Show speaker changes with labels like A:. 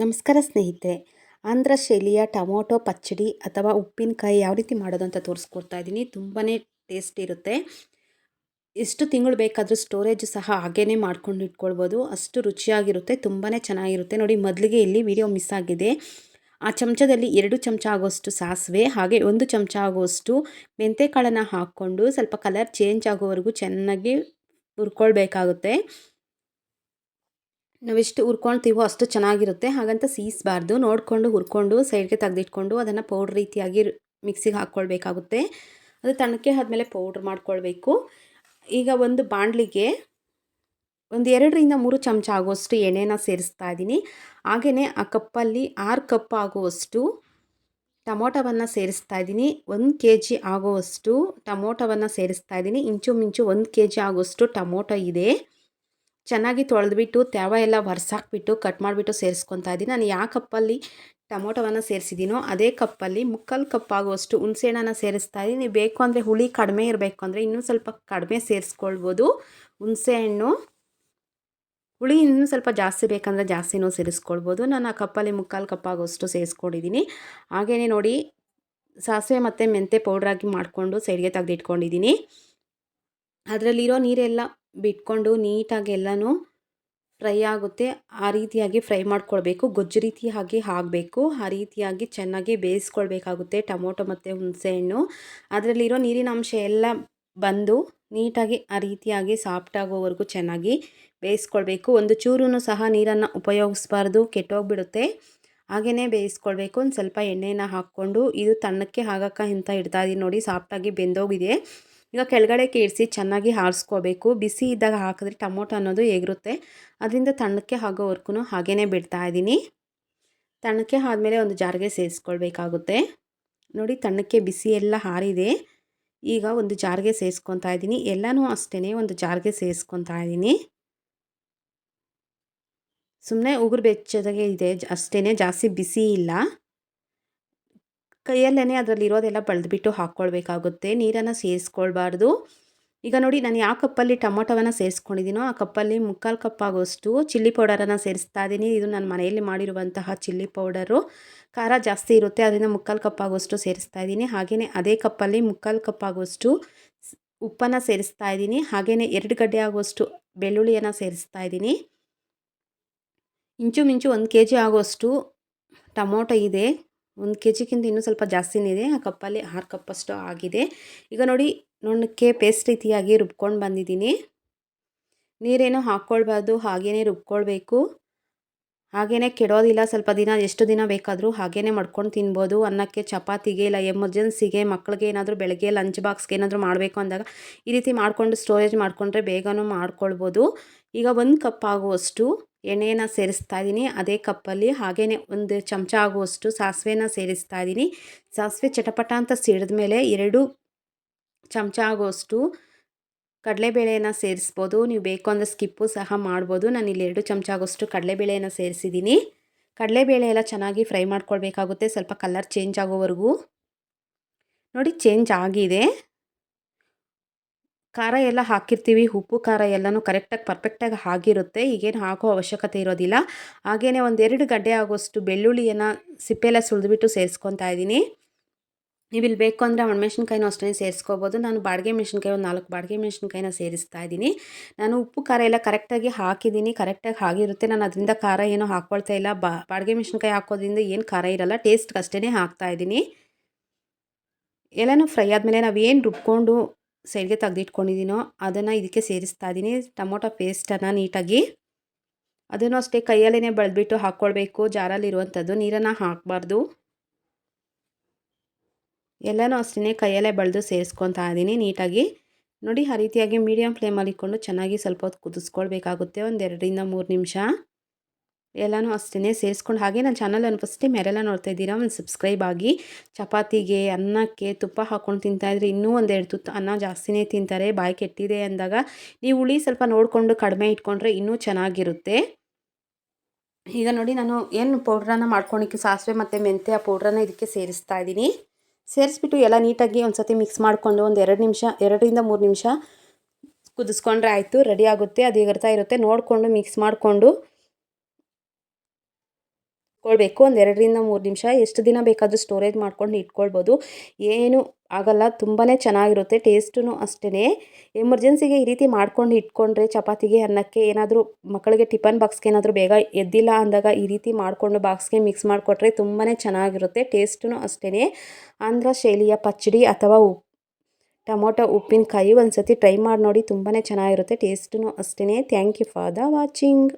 A: ನಮಸ್ಕಾರ ಸ್ನೇಹಿತರೆ. ಆಂಧ್ರ ಶೈಲಿಯ ಟೊಮೊಟೊ ಪಚ್ಚಡಿ ಅಥವಾ ಉಪ್ಪಿನಕಾಯಿ ಯಾವ ರೀತಿ ಮಾಡೋದು ಅಂತ ತೋರಿಸ್ಕೊಡ್ತಾ ಇದ್ದೀನಿ. ತುಂಬಾ ಟೇಸ್ಟ್ ಇರುತ್ತೆ. ಎಷ್ಟು ತಿಂಗಳು ಬೇಕಾದರೂ ಸ್ಟೋರೇಜ್ ಸಹ ಹಾಗೇ ಮಾಡ್ಕೊಂಡು ಇಟ್ಕೊಳ್ಬೋದು. ಅಷ್ಟು ರುಚಿಯಾಗಿರುತ್ತೆ, ತುಂಬಾ ಚೆನ್ನಾಗಿರುತ್ತೆ. ನೋಡಿ, ಮೊದಲಿಗೆ ಇಲ್ಲಿ ವಿಡಿಯೋ ಮಿಸ್ ಆಗಿದೆ. ಆ ಚಮಚದಲ್ಲಿ 2 ಚಮಚ ಆಗುವಷ್ಟು ಸಾಸಿವೆ, ಹಾಗೆ 1 ಚಮಚ ಆಗುವಷ್ಟು ಮೆಂತೆಕಾಳನ್ನು ಹಾಕ್ಕೊಂಡು ಸ್ವಲ್ಪ ಕಲರ್ ಚೇಂಜ್ ಆಗೋವರೆಗೂ ಚೆನ್ನಾಗಿ ಹುರ್ಕೊಳ್ಬೇಕಾಗುತ್ತೆ. ನಾವೆಷ್ಟು ಹುರ್ಕೊಳ್ತೀವೋ ಅಷ್ಟು ಚೆನ್ನಾಗಿರುತ್ತೆ. ಹಾಗಂತ ಸೀಸಬಾರ್ದು. ನೋಡಿಕೊಂಡು ಹುರ್ಕೊಂಡು ಸೈಡ್ಗೆ ತೆಗೆದಿಟ್ಕೊಂಡು ಅದನ್ನು ಪೌಡ್ರ್ ರೀತಿಯಾಗಿ ಮಿಕ್ಸಿಗೆ ಹಾಕ್ಕೊಳ್ಬೇಕಾಗುತ್ತೆ. ಅದು ತಣ್ಣಕ್ಕೆ ಆದಮೇಲೆ ಪೌಡ್ರ್ ಮಾಡ್ಕೊಳ್ಬೇಕು. ಈಗ ಒಂದು ಬಾಣಲಿಗೆ ಒಂದು 2ರಿಂದ 3 ಚಮಚ ಆಗುವಷ್ಟು ಎಣ್ಣೆನ ಸೇರಿಸ್ತಾ ಇದ್ದೀನಿ. ಹಾಗೆಯೇ ಆ ಕಪ್ಪಲ್ಲಿ 6 ಕಪ್ ಆಗುವಷ್ಟು ಟೊಮೊಟೊವನ್ನು ಸೇರಿಸ್ತಾ ಇದ್ದೀನಿ. 1 kg ಆಗುವಷ್ಟು ಟೊಮೊಟೊವನ್ನು ಸೇರಿಸ್ತಾ ಇದ್ದೀನಿ. ಇಂಚು 1 kg ಆಗುವಷ್ಟು ಟೊಮೊಟೊ ಇದೆ. ಚೆನ್ನಾಗಿ ತೊಳೆದ್ಬಿಟ್ಟು ತ್ಯಾವ ಎಲ್ಲ ಒರೆಸಾಕ್ಬಿಟ್ಟು ಕಟ್ ಮಾಡಿಬಿಟ್ಟು ಸೇರಿಸ್ಕೊತಾ ಇದ್ದೀನಿ. ನಾನು ಯಾವ ಕಪ್ಪಲ್ಲಿ ಟೊಮೊಟೊವನ್ನು ಸೇರಿಸಿದ್ದೀನೋ ಅದೇ ಕಪ್ಪಲ್ಲಿ 3/4 ಕಪ್ ಆಗುವಷ್ಟು ಹುಣಸೆಹಣ್ಣನ್ನು ಸೇರಿಸ್ತಾ ಇದ್ದೀನಿ. ನೀವು ಬೇಕು ಅಂದರೆ ಹುಳಿ ಕಡಿಮೆ ಇರಬೇಕು ಅಂದರೆ ಇನ್ನೂ ಸ್ವಲ್ಪ ಕಡಿಮೆ ಸೇರಿಸ್ಕೊಳ್ಬೋದು. ಹುಣಸೆಹಣ್ಣು ಹುಳಿ ಇನ್ನೂ ಸ್ವಲ್ಪ ಜಾಸ್ತಿ ಬೇಕಂದರೆ ಜಾಸ್ತಿನೂ ಸೇರಿಸ್ಕೊಳ್ಬೋದು. ನಾನು ಆ ಕಪ್ಪಲ್ಲಿ 3/4 ಕಪ್ ಆಗುವಷ್ಟು ಸೇರಿಸ್ಕೊಂಡಿದ್ದೀನಿ. ಹಾಗೆಯೇ ನೋಡಿ, ಸಾಸಿವೆ ಮತ್ತು ಮೆಂತೆ ಪೌಡ್ರಾಗಿ ಮಾಡಿಕೊಂಡು ಸೈಡ್ಗೆ ತೆಗೆದಿಟ್ಕೊಂಡಿದ್ದೀನಿ. ಅದರಲ್ಲಿರೋ ನೀರೆಲ್ಲ ಬಿಟ್ಕೊಂಡು ನೀಟಾಗಿ ಎಲ್ಲನೂ ಫ್ರೈ ಆಗುತ್ತೆ. ಆ ರೀತಿಯಾಗಿ ಫ್ರೈ ಮಾಡ್ಕೊಳ್ಬೇಕು. ಗೊಜ್ಜು ರೀತಿಯಾಗಿ ಆಗಬೇಕು. ಆ ರೀತಿಯಾಗಿ ಚೆನ್ನಾಗಿ ಬೇಯಿಸ್ಕೊಳ್ಬೇಕಾಗುತ್ತೆ ಟೊಮೊಟೊ ಮತ್ತು ಹುಣಸೆಹಣ್ಣು. ಅದರಲ್ಲಿರೋ ನೀರಿನ ಅಂಶ ಎಲ್ಲ ಬಂದು ನೀಟಾಗಿ ಆ ರೀತಿಯಾಗಿ ಸಾಫ್ಟ್ ಆಗೋವರೆಗೂ ಚೆನ್ನಾಗಿ ಬೇಯಿಸ್ಕೊಳ್ಬೇಕು. ಒಂದು ಚೂರೂ ಸಹ ನೀರನ್ನು ಉಪಯೋಗಿಸ್ಬಾರ್ದು, ಕೆಟ್ಟೋಗ್ಬಿಡುತ್ತೆ. ಹಾಗೆಯೇ ಬೇಯಿಸ್ಕೊಳ್ಬೇಕು. ಒಂದು ಸ್ವಲ್ಪ ಎಣ್ಣೆನ ಹಾಕ್ಕೊಂಡು ಇದು ತಣ್ಣಕ್ಕೆ ಆಗಕ್ಕೆ ಅಂತ ಇಡ್ತಾ ಇದ್ದೀನಿ. ನೋಡಿ, ಸಾಫ್ಟಾಗಿ ಬೆಂದೋಗಿದೆ. ಈಗ ಕೆಳಗಡೆಗೆ ಇಳಿಸಿ ಚೆನ್ನಾಗಿ ಆರಿಸ್ಕೋಬೇಕು. ಬಿಸಿ ಇದ್ದಾಗ ಹಾಕಿದ್ರೆ ಟೊಮೊಟೊ ಅನ್ನೋದು ಎಗರುತ್ತೆ. ಅದರಿಂದ ತಣ್ಣಕ್ಕೆ ಆಗೋವರೆಗೂ ಹಾಗೇ ಬಿಡ್ತಾ ಇದ್ದೀನಿ. ತಣ್ಣಕ್ಕೆ ಆದಮೇಲೆ ಒಂದು ಜಾರಿಗೆ ಸೇರಿಸ್ಕೊಳ್ಬೇಕಾಗುತ್ತೆ. ನೋಡಿ, ತಣ್ಣಕ್ಕೆ ಬಿಸಿ ಎಲ್ಲ ಆರಿದೆ. ಈಗ ಒಂದು ಜಾರಿಗೆ ಸೇರಿಸ್ಕೊತಾ ಇದ್ದೀನಿ. ಎಲ್ಲನೂ ಅಷ್ಟೇ ಒಂದು ಜಾರಿಗೆ ಸೇರಿಸ್ಕೊತಾ ಇದ್ದೀನಿ. ಸುಮ್ಮನೆ ಉಗುರು ಬೆಚ್ಚಗೆ ಇದೆ ಅಷ್ಟೇ, ಜಾಸ್ತಿ ಬಿಸಿ ಇಲ್ಲ. ಕೈಯಲ್ಲೇ ಅದರಲ್ಲಿರೋದೆಲ್ಲ ಬಳ್ದುಬಿಟ್ಟು ಹಾಕ್ಕೊಳ್ಬೇಕಾಗುತ್ತೆ. ನೀರನ್ನು ಸೇರಿಸ್ಕೊಳ್ಬಾರ್ದು. ಈಗ ನೋಡಿ, ನಾನು ಯಾವ ಕಪ್ಪಲ್ಲಿ ಟೊಮೊಟೊವನ್ನು ಸೇರಿಸ್ಕೊಂಡಿದ್ದೀನೋ ಆ ಕಪ್ಪಲ್ಲಿ 3/4 ಕಪ್ ಆಗುವಷ್ಟು ಚಿಲ್ಲಿ ಪೌಡರನ್ನು ಸೇರಿಸ್ತಾ ಇದ್ದೀನಿ. ಇದು ನನ್ನ ಮನೆಯಲ್ಲಿ ಮಾಡಿರುವಂತಹ ಚಿಲ್ಲಿ ಪೌಡರು. ಖಾರ ಜಾಸ್ತಿ ಇರುತ್ತೆ, ಅದರಿಂದ 3/4 ಕಪ್ ಆಗುವಷ್ಟು ಸೇರಿಸ್ತಾ ಇದ್ದೀನಿ. ಹಾಗೆಯೇ ಅದೇ ಕಪ್ಪಲ್ಲಿ 3/4 ಕಪ್ ಆಗುವಷ್ಟು ಉಪ್ಪನ್ನು ಸೇರಿಸ್ತಾ ಇದ್ದೀನಿ. ಹಾಗೆಯೇ 2 ಗಡ್ಡೆ ಆಗುವಷ್ಟು ಬೆಳ್ಳುಳ್ಳಿಯನ್ನು ಸೇರಿಸ್ತಾ ಇದ್ದೀನಿ. ಇಂಚು 1 kg ಆಗುವಷ್ಟು ಟೊಮೊಟೊ ಇದೆ. 1 kgಗಿಂತ ಇನ್ನೂ ಸ್ವಲ್ಪ ಜಾಸ್ತಿನೇ ಇದೆ. ಆ ಕಪ್ಪಲ್ಲಿ 6 ಕಪ್ಪಷ್ಟು ಆಗಿದೆ. ಈಗ ನೋಡಿ, ನುಣ್ಣಕ್ಕೆ ಪೇಸ್ಟ್ ರೀತಿಯಾಗಿ ರುಬ್ಕೊಂಡು ಬಂದಿದ್ದೀನಿ. ನೀರೇನು ಹಾಕ್ಕೊಳ್ಬಾರ್ದು, ಹಾಗೆಯೇ ರುಬ್ಕೊಳ್ಬೇಕು. ಹಾಗೆಯೇ ಕೆಡೋದಿಲ್ಲ. ಸ್ವಲ್ಪ ದಿನ, ಎಷ್ಟು ದಿನ ಬೇಕಾದರೂ ಹಾಗೆಯೇ ಮಾಡ್ಕೊಂಡು ತಿನ್ಬೋದು. ಅನ್ನಕ್ಕೆ, ಚಪಾತಿಗೆ, ಇಲ್ಲ ಎಮರ್ಜೆನ್ಸಿಗೆ, ಮಕ್ಕಳಿಗೆ ಏನಾದರೂ ಬೆಳಗ್ಗೆ ಲಂಚ್ ಬಾಕ್ಸ್ಗೆ ಏನಾದರೂ ಮಾಡಬೇಕು ಅಂದಾಗ ಈ ರೀತಿ ಮಾಡಿಕೊಂಡು ಸ್ಟೋರೇಜ್ ಮಾಡಿಕೊಂಡ್ರೆ ಬೇಗನೂ ಮಾಡ್ಕೊಳ್ಬೋದು. ಈಗ 1 ಕಪ್ ಆಗುವಷ್ಟು ಎಣ್ಣೆಯನ್ನು ಸೇರಿಸ್ತಾ ಇದ್ದೀನಿ. ಅದೇ ಕಪ್ಪಲ್ಲಿ ಹಾಗೆಯೇ 1 ಚಮಚ ಆಗುವಷ್ಟು ಸಾಸಿವೆನ ಸೇರಿಸ್ತಾ ಇದ್ದೀನಿ. ಸಾಸಿವೆ ಚಟಪಟ ಅಂತ ಸಿಡಿದ ಮೇಲೆ 2 ಚಮಚ ಆಗುವಷ್ಟು ಕಡಲೆಬೇಳೆಯನ್ನು ಸೇರಿಸ್ಬೋದು. ನೀವು ಬೇಕು ಅಂದರೆ ಸ್ಕಿಪ್ಪು ಸಹ ಮಾಡ್ಬೋದು. ನಾನಿಲ್ಲಿ 2 ಚಮಚ ಆಗೋಷ್ಟು ಕಡಲೆಬೇಳೆಯನ್ನು ಸೇರಿಸಿದ್ದೀನಿ. ಕಡಲೆಬೇಳೆ ಎಲ್ಲ ಚೆನ್ನಾಗಿ ಫ್ರೈ ಮಾಡ್ಕೊಳ್ಬೇಕಾಗುತ್ತೆ, ಸ್ವಲ್ಪ ಕಲರ್ ಚೇಂಜ್ ಆಗೋವರೆಗೂ. ನೋಡಿ, ಚೇಂಜ್ ಆಗಿದೆ. ಖಾರ ಎಲ್ಲ ಹಾಕಿರ್ತೀವಿ, ಉಪ್ಪು ಖಾರ ಎಲ್ಲನೂ ಕರೆಕ್ಟಾಗಿ ಪರ್ಫೆಕ್ಟಾಗಿ ಆಗಿರುತ್ತೆ. ಈಗೇನು ಹಾಕೋ ಅವಶ್ಯಕತೆ ಇರೋದಿಲ್ಲ. ಹಾಗೆಯೇ 1-2 ಗಡ್ಡೆ ಆಗೋಷ್ಟು ಬೆಳ್ಳುಳ್ಳಿಯನ್ನು ಸಿಪ್ಪೆಲ್ಲ ಸುಲಿದ್ಬಿಟ್ಟು ಸೇರಿಸ್ಕೊತಾ ಇದ್ದೀನಿ. ನೀವು ಇಲ್ಲಿ ಬೇಕು ಅಂದರೆ ಒಣಮೆಣ್ಸಿನ್ಕಾಯಿನೂ ಅಷ್ಟೇ ಸೇರಿಸ್ಕೋಬೋದು. ನಾನು ಬಾಡಿಗೆ ಮೆಣಸಿನ್ಕಾಯಿ ಒಂದು 4 ಬಾಡಿಗೆ ಮೆಣಸಿನ್ಕಾಯಿನ ಸೇರಿಸ್ತಾ ಇದ್ದೀನಿ. ನಾನು ಉಪ್ಪು ಖಾರ ಎಲ್ಲ ಕರೆಕ್ಟಾಗಿ ಹಾಕಿದ್ದೀನಿ, ಕರೆಕ್ಟಾಗಿ ಆಗಿರುತ್ತೆ. ನಾನು ಅದರಿಂದ ಖಾರ ಏನೂ ಹಾಕ್ಕೊಳ್ತಾ ಇಲ್ಲ. ಬಾಡಿಗೆ ಮೆಣಸಿನ್ಕಾಯಿ ಹಾಕೋದ್ರಿಂದ ಏನು ಖಾರ ಇರಲ್ಲ, ಟೇಸ್ಟ್ಗೆ ಅಷ್ಟೇ ಹಾಕ್ತಾ ಇದ್ದೀನಿ. ಎಲ್ಲನೂ ಫ್ರೈ ಆದಮೇಲೆ ನಾವೇನು ರುಬ್ಕೊಂಡು ಸೈಡ್ಗೆ ತೆಗೆದಿಟ್ಕೊಂಡಿದ್ದೀನೋ ಅದನ್ನು ಇದಕ್ಕೆ ಸೇರಿಸ್ತಾ ಇದ್ದೀನಿ. ಟೊಮೊಟೊ ಪೇಸ್ಟನ್ನು ನೀಟಾಗಿ ಅದನ್ನು ಅಷ್ಟೇ ಕೈಯಲ್ಲೇ ಬಳ್ದ್ಬಿಟ್ಟು ಹಾಕ್ಕೊಳ್ಬೇಕು. ಜಾರಲ್ಲಿರುವಂಥದ್ದು ನೀರನ್ನು ಹಾಕಬಾರ್ದು. ಎಲ್ಲನೂ ಅಷ್ಟೇ ಕೈಯಲ್ಲೇ ಬಳ್ದು ಸೇರಿಸ್ಕೊತಾ ಇದ್ದೀನಿ ನೀಟಾಗಿ. ನೋಡಿ, ಆ ರೀತಿಯಾಗಿ ಮೀಡಿಯಮ್ ಫ್ಲೇಮಲ್ಲಿ ಇಟ್ಕೊಂಡು ಚೆನ್ನಾಗಿ ಸ್ವಲ್ಪ ಹೊತ್ತು ಕುದಿಸ್ಕೊಳ್ಬೇಕಾಗುತ್ತೆ. ಒಂದು 2-3 ನಿಮಿಷ ಎಲ್ಲನೂ ಅಷ್ಟೇ ಸೇರಿಸ್ಕೊಂಡು. ಹಾಗೆ ನನ್ನ ಚಾನಲನ್ನು ಫಸ್ಟ್ ಟೈಮ್ ಯಾರೆಲ್ಲ ನೋಡ್ತಾ ಇದ್ದೀರಾ ಒಂದು ಸಬ್ಸ್ಕ್ರೈಬ್ ಆಗಿ. ಚಪಾತಿಗೆ, ಅನ್ನಕ್ಕೆ ತುಪ್ಪ ಹಾಕ್ಕೊಂಡು ತಿಂತಾಯಿದ್ರೆ ಇನ್ನೂ 1-2 ತುತ್ತು ಅನ್ನ ಜಾಸ್ತಿನೇ ತಿಂತಾರೆ. ಬಾಯಿ ಕೆಟ್ಟಿದೆ ಅಂದಾಗ ನೀವು ಹುಳಿ ಸ್ವಲ್ಪ ನೋಡಿಕೊಂಡು ಕಡಿಮೆ ಇಟ್ಕೊಂಡ್ರೆ ಇನ್ನೂ ಚೆನ್ನಾಗಿರುತ್ತೆ. ಈಗ ನೋಡಿ, ನಾನು ಏನು ಪೌಡ್ರನ್ನು ಮಾಡ್ಕೊಂಡಿಕ್ಕೆ ಸಾಸಿವೆ ಮತ್ತು ಮೆಂತ್ಯ ಪೌಡ್ರನ್ನು ಇದಕ್ಕೆ ಸೇರಿಸ್ತಾ ಇದ್ದೀನಿ. ಸೇರಿಸ್ಬಿಟ್ಟು ಎಲ್ಲ ನೀಟಾಗಿ ಒಂದು ಸತಿ ಮಿಕ್ಸ್ ಮಾಡಿಕೊಂಡು ಒಂದು 2 ನಿಮಿಷ, 2-3 ನಿಮಿಷ ಕುದಿಸ್ಕೊಂಡ್ರೆ ಆಯಿತು, ರೆಡಿ ಆಗುತ್ತೆ. ಅದು ಎಗರ್ತಾ ಇರುತ್ತೆ, ನೋಡಿಕೊಂಡು ಮಿಕ್ಸ್ ಮಾಡಿಕೊಂಡು ಇಟ್ಕೊಳ್ಬೇಕು. ಒಂದು 2ರಿಂದ 3 ನಿಮಿಷ ಎಷ್ಟು ದಿನ ಬೇಕಾದರೂ ಸ್ಟೋರೇಜ್ ಮಾಡ್ಕೊಂಡು ಇಟ್ಕೊಳ್ಬೋದು. ಏನು ಆಗಲ್ಲ, ತುಂಬಾ ಚೆನ್ನಾಗಿರುತ್ತೆ. ಟೇಸ್ಟೂ ಅಷ್ಟೇ. ಎಮರ್ಜೆನ್ಸಿಗೆ ಈ ರೀತಿ ಮಾಡ್ಕೊಂಡು ಇಟ್ಕೊಂಡ್ರೆ ಚಪಾತಿಗೆ, ಅನ್ನಕ್ಕೆ ಏನಾದರೂ ಮಕ್ಕಳಿಗೆ ಟಿಫನ್ ಬಾಕ್ಸ್ಗೆ ಏನಾದರೂ ಬೇಗ ಎದ್ದಿಲ್ಲ ಅಂದಾಗ ಈ ರೀತಿ ಮಾಡಿಕೊಂಡು ಬಾಕ್ಸ್ಗೆ ಮಿಕ್ಸ್ ಮಾಡಿಕೊಟ್ರೆ ತುಂಬಾ ಚೆನ್ನಾಗಿರುತ್ತೆ. ಟೇಸ್ಟೂ ಅಷ್ಟೇ. ಆಂಧ್ರ ಶೈಲಿಯ ಪಚ್ಚಡಿ ಅಥವಾ ಟೊಮೊಟೊ ಉಪ್ಪಿನಕಾಯಿ ಒಂದು ಸತಿ ಟ್ರೈ ಮಾಡಿ ನೋಡಿ. ತುಂಬಾ ಚೆನ್ನಾಗಿರುತ್ತೆ. ಟೇಸ್ಟೂ ಅಷ್ಟೇ. Thank you for the watching.